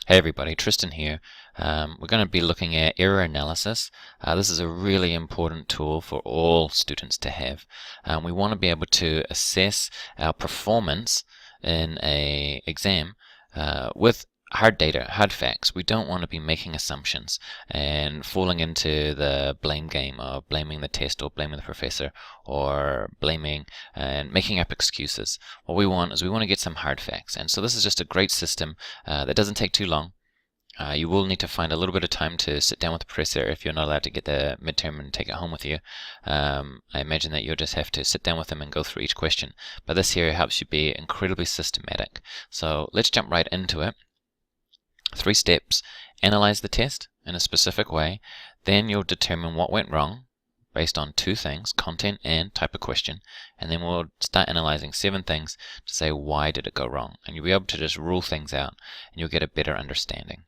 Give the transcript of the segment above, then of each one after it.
Hey everybody, Tristan here. We're going to be looking at error analysis. This is a really important tool for all students to have. We want to be able to assess our performance in an exam with hard data, hard facts. We don't want to be making assumptions and falling into the blame game of blaming the test or blaming the professor or blaming and making up excuses. What we want is we want to get some hard facts. And so this is just a great system that doesn't take too long. You will need to find a little bit of time to sit down with the professor if you're not allowed to get the midterm and take it home with you. I imagine that you'll just have to sit down with them and go through each question. But this here helps you be incredibly systematic. So let's jump right into it. 3 steps. Analyze the test in a specific way. Then you'll determine what went wrong based on 2 things, content and type of question. And then we'll start analyzing 7 things to say why did it go wrong. And you'll be able to just rule things out and you'll get a better understanding.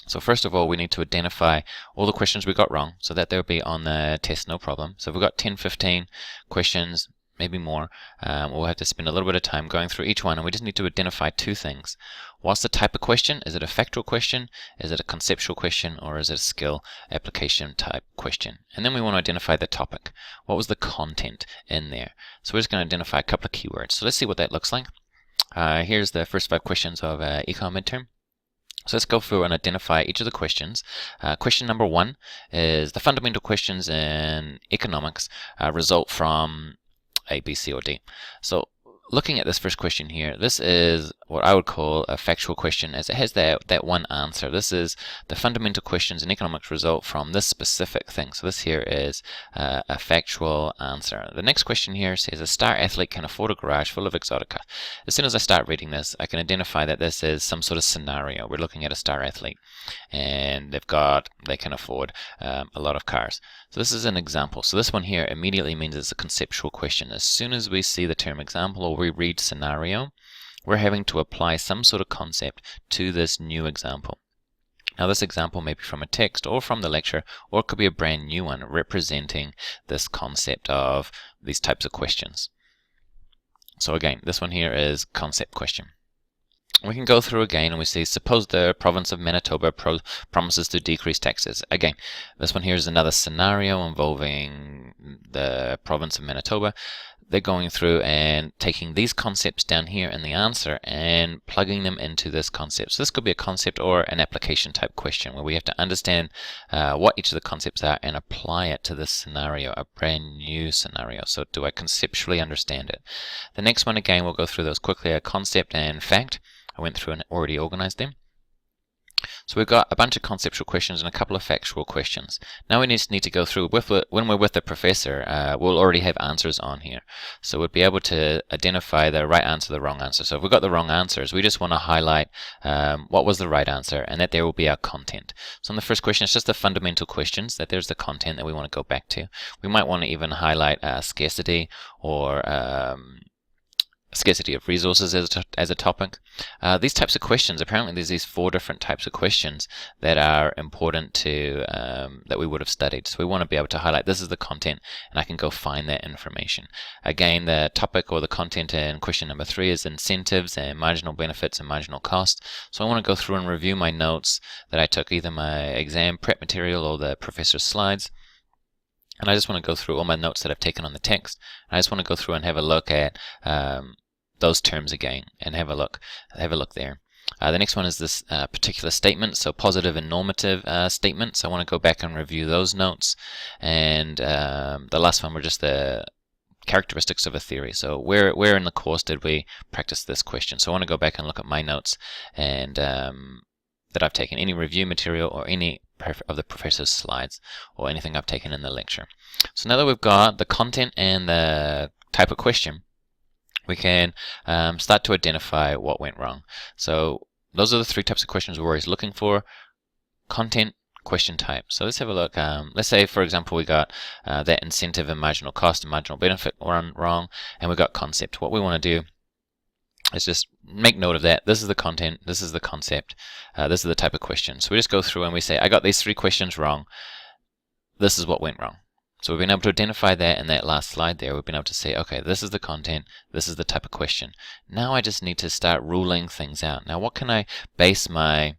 So first of all, we need to identify all the questions we got wrong so that they'll be on the test no problem. So if we've got 10, 15 questions, maybe more, we'll have to spend a little bit of time going through each one, and we just need to identify 2 things. What's the type of question? Is it a factual question? Is it a conceptual question? Or is it a skill application type question? And then we want to identify the topic. What was the content in there? So we're just going to identify a couple of keywords. So let's see what that looks like. Here's the first 5 questions of econ midterm. So let's go through and identify each of the questions. Question number 1 is the fundamental questions in economics result from A, B, C, or D. So looking at this first question here, this is what I would call a factual question, as it has that one answer. This is the fundamental questions in economics result from this specific thing. So this here is a factual answer. The next question here says a star athlete can afford a garage full of exotica. As soon as I start reading this, I can identify that this is some sort of scenario. We're looking at a star athlete and they can afford a lot of cars. So this is an example. So this one here immediately means it's a conceptual question. As soon as we see the term example or we read scenario, we're having to apply some sort of concept to this new example. Now this example may be from a text or from the lecture, or it could be a brand new one representing this concept of these types of questions. So again, this one here is concept question. We can go through again and we see, suppose the province of Manitoba promises to decrease taxes. Again, this one here is another scenario involving the province of Manitoba. They're going through and taking these concepts down here in the answer and plugging them into this concept. So this could be a concept or an application type question where we have to understand what each of the concepts are and apply it to this scenario, a brand new scenario. So do I conceptually understand it? The next one, again, we'll go through those quickly, a concept and fact. I went through and already organized them. So we've got a bunch of conceptual questions and a couple of factual questions. Now we just need to go through, when we're with the professor, we'll already have answers on here. So we'll be able to identify the right answer, the wrong answer. So if we've got the wrong answers, we just want to highlight what was the right answer, and that there will be our content. So in the first question, it's just the fundamental questions, that there's the content that we want to go back to. We might want to even highlight scarcity or scarcity of resources as a topic. These types of questions, apparently there's these 4 different types of questions that are important to that we would have studied. So we want to be able to highlight this is the content, and I can go find that information. Again, the topic or the content in question number 3 is incentives and marginal benefits and marginal cost. So I want to go through and review my notes that I took, either my exam prep material or the professor's slides. And I just want to go through all my notes that I've taken on the text. And I just want to go through and have a look at those terms again and have a look there. The next one is this particular statement, so positive and normative statements. I want to go back and review those notes. And the last one were just the characteristics of a theory. So where in the course did we practice this question? So I want to go back and look at my notes and that I've taken, any review material or any of the professor's slides or anything I've taken in the lecture. So now that we've got the content and the type of question, we can start to identify what went wrong. So those are the 3 types of questions we're always looking for: content, question type. So let's have a look. Let's say, for example, we got that incentive and marginal cost and marginal benefit wrong, and we got concept. What we want to do is just make note of that. This is the content, this is the concept, this is the type of question. So we just go through and we say, I got these 3 questions wrong. This is what went wrong. So we've been able to identify that in that last slide there. We've been able to say, okay, this is the content, this is the type of question. Now I just need to start ruling things out. Now what can I base my,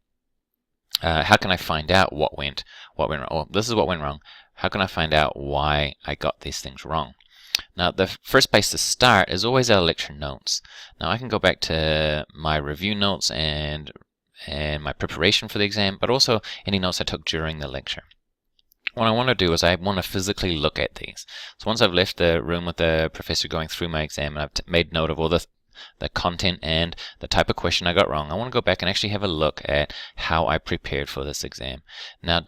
how can I find out what went wrong? Oh, this is what went wrong. How can I find out why I got these things wrong? Now the first place to start is always our lecture notes. Now I can go back to my review notes and my preparation for the exam, but also any notes I took during the lecture. What I want to do is I want to physically look at these. So once I've left the room with the professor going through my exam and I've made note of all the content and the type of question I got wrong, I want to go back and actually have a look at how I prepared for this exam. Now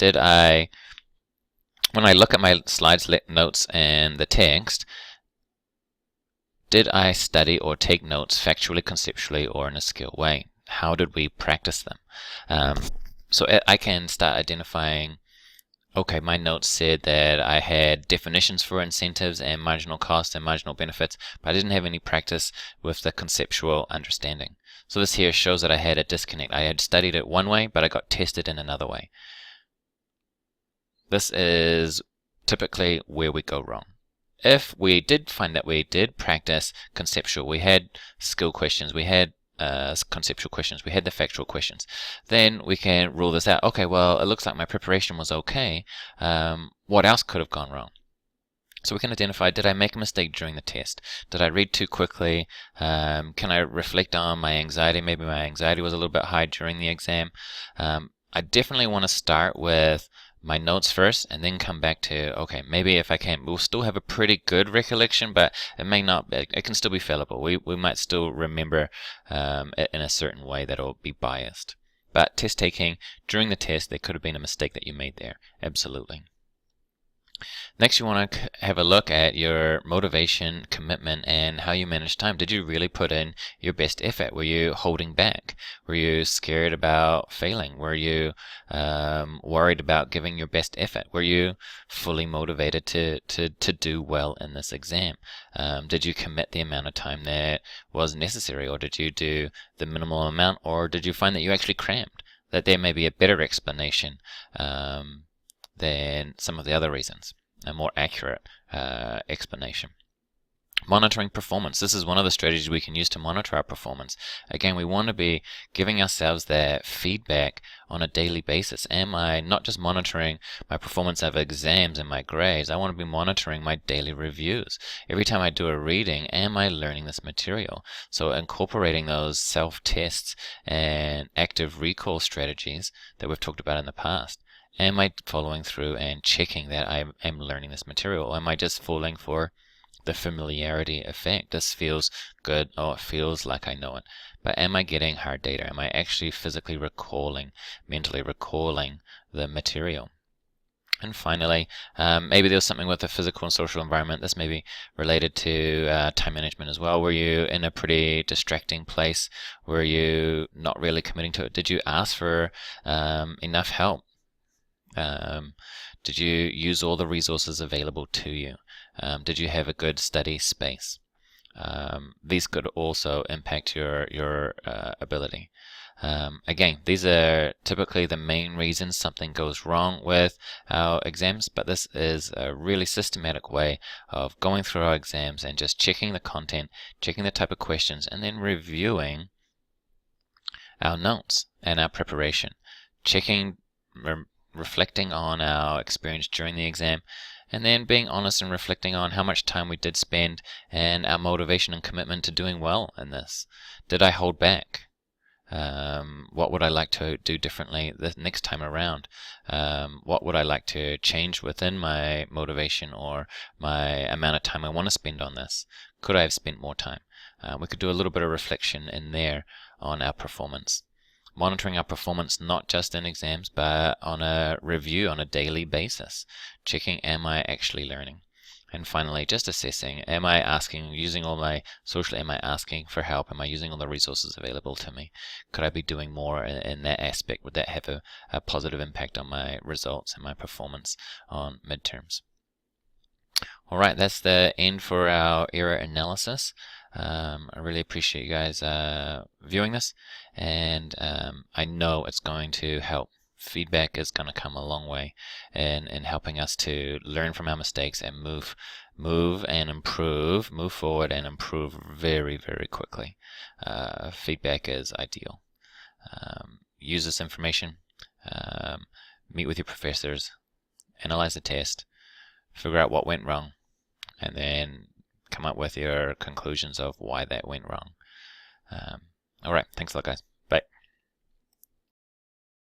when I look at my slides, notes, and the text, did I study or take notes factually, conceptually, or in a skill way? How did we practice them? So I can start identifying, okay, my notes said that I had definitions for incentives and marginal cost and marginal benefits, but I didn't have any practice with the conceptual understanding. So this here shows that I had a disconnect. I had studied it one way, but I got tested in another way. This is typically where we go wrong. If we did find that we did practice conceptual, we had skill questions, we had conceptual questions, we had the factual questions, then we can rule this out. Okay, well, it looks like my preparation was okay. What else could have gone wrong? So we can identify, did I make a mistake during the test? Did I read too quickly? Can I reflect on my anxiety? Maybe my anxiety was a little bit high during the exam. I definitely want to start with my notes first and then come back to, okay, maybe if I can, we'll still have a pretty good recollection, but it may not, it can still be fallible. We might still remember it in a certain way that'll be biased. But test taking, during the test, there could have been a mistake that you made there. Absolutely. Next, you want to have a look at your motivation, commitment, and how you manage time. Did you really put in your best effort? Were you holding back? Were you scared about failing? Were you worried about giving your best effort? Were you fully motivated to do well in this exam? Did you commit the amount of time that was necessary, or did you do the minimal amount, or did you find that you actually crammed? That there may be a better explanation than some of the other reasons, a more accurate explanation. Monitoring performance. This is one of the strategies we can use to monitor our performance. Again, we want to be giving ourselves that feedback on a daily basis. Am I not just monitoring my performance of exams and my grades? I want to be monitoring my daily reviews. Every time I do a reading, am I learning this material? So incorporating those self-tests and active recall strategies that we've talked about in the past. Am I following through and checking that I am learning this material? Or am I just falling for the familiarity effect? This feels good. Oh, it feels like I know it. But am I getting hard data? Am I actually physically recalling, mentally recalling the material? And finally, maybe there's something with the physical and social environment. This may be related to time management as well. Were you in a pretty distracting place? Were you not really committing to it? Did you ask for enough help? Did you use all the resources available to you? Did you have a good study space? These could also impact your ability. Again, these are typically the main reasons something goes wrong with our exams, but this is a really systematic way of going through our exams and just checking the content, checking the type of questions, and then reviewing our notes and our preparation, checking, reflecting on our experience during the exam, and then being honest and reflecting on how much time we did spend and our motivation and commitment to doing well in this. Did I hold back? What would I like to do differently the next time around? What would I like to change within my motivation or my amount of time I want to spend on this? Could I have spent more time? We could do a little bit of reflection in there on our performance. Monitoring our performance not just in exams, but on a review on a daily basis. Checking, am I actually learning? And finally, just assessing, am I asking, using all my social, am I asking for help? Am I using all the resources available to me? Could I be doing more in that aspect? Would that have a positive impact on my results and my performance on midterms? All right, that's the end for our error analysis. I really appreciate you guys viewing this, and I know it's going to help feedback is going to come a long way in helping us to learn from our mistakes and move forward and improve very, very quickly. Feedback is ideal. Use this information, meet with your professors, analyze the test, figure out what went wrong, and then come up with your conclusions of why that went wrong. All right, thanks a lot, guys.